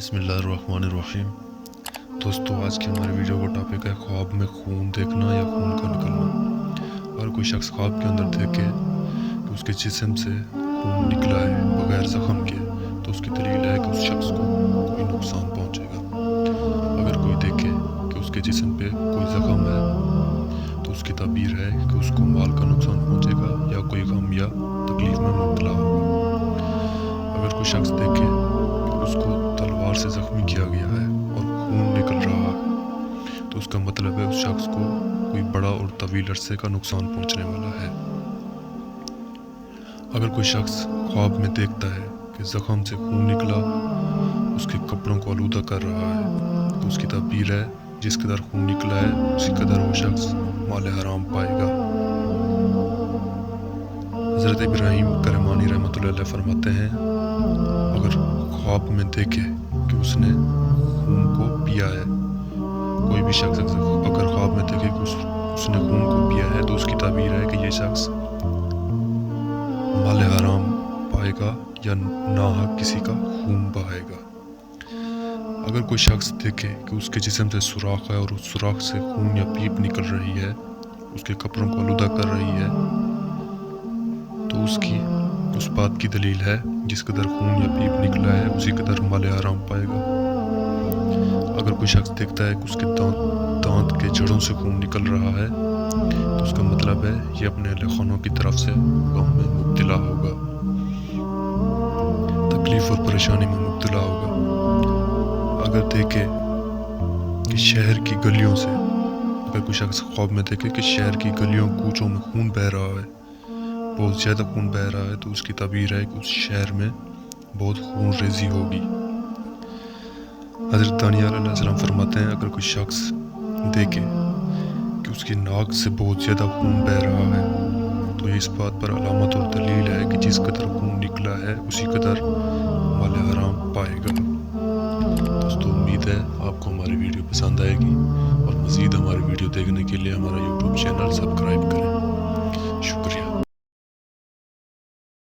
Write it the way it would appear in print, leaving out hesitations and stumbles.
بسم اللہ الرحمن الرحیم۔ دوستو، آج کی ہماری ویڈیو کا ٹاپک ہے خواب میں خون دیکھنا یا خون کا نکلنا۔ اگر کوئی شخص خواب کے اندر دیکھے کہ اس کے جسم سے خون نکلا ہے بغیر زخم کے، تو اس کی دلیل ہے کہ اس شخص کو کوئی نقصان پہنچے گا۔ اگر کوئی دیکھے کہ اس کے جسم پہ کوئی زخم ہے تو اس کی تعبیر ہے کہ اس کو مال کا نقصان پہنچے گا یا کوئی غم یا تکلیف میں مبتلا ہوگا۔ اگر کوئی شخص دیکھے کہ اس کو تلوار سے زخمی کیا گیا ہے اور خون نکل رہا ہے تو اس کا مطلب ہے اس شخص کو کوئی بڑا اور طویل عرصے کا نقصان پہنچنے والا ہے۔ اگر کوئی شخص خواب میں دیکھتا ہے کہ زخم سے خون نکلا اس کے کپڑوں کو آلودہ کر رہا ہے تو اس کی تعبیر ہے جس قدر خون نکلا ہے اسی قدر وہ شخص مال حرام پائے گا۔ حضرت ابراہیم کرمانی رحمۃ اللہ علیہ فرماتے ہیں، اگر خواب میں دیکھے کہ اس نے خون کو پیا ہے، کوئی بھی شخص اگر خواب میں دیکھے کہ اس نے خون کو پیا ہے تو اس کی تعبیر ہے کہ یہ شخص مال حرام پائے گا یا ناحق کسی کا خون بہائے گا۔ اگر کوئی شخص دیکھے کہ اس کے جسم سے سوراخ ہے اور اس سوراخ سے خون یا پیپ نکل رہی ہے، اس کے کپڑوں کو آلودہ کر رہی ہے، تو اس بات کی دلیل ہے جس قدر خون یا پیپ نکلا ہے اسی قدر مال حرام پائے گا۔ اگر کوئی شخص دیکھتا ہے کہ اس کے دانت کے جڑوں سے خون نکل رہا ہے تو اس کا مطلب ہے یہ اپنے اہل خانوں کی طرف سے غم میں مبتلا ہوگا، تکلیف اور پریشانی میں مبتلا ہوگا۔ اگر دیکھے کہ شہر کی گلیوں سے اگر کوئی شخص خواب میں دیکھے کہ شہر کی گلیوں کوچوں میں خون بہہ رہا ہے، بہت زیادہ خون بہہ رہا ہے، تو اس کی تعبیر ہے کہ اس شہر میں بہت خون ریزی ہوگی۔ حضرت دانیال علیہ السلام فرماتے ہیں، اگر کوئی شخص دیکھے کہ اس کی ناک سے بہت زیادہ خون بہہ رہا ہے تو یہ اس بات پر علامت اور دلیل ہے کہ جس قدر خون نکلا ہے اسی قدر مال حرام پائے گا۔ دوستو، امید ہے آپ کو ہماری ویڈیو پسند آئے گی اور مزید ہماری ویڈیو دیکھنے کے لیے ہمارا یوٹیوب چینل سبسکرائب کریں۔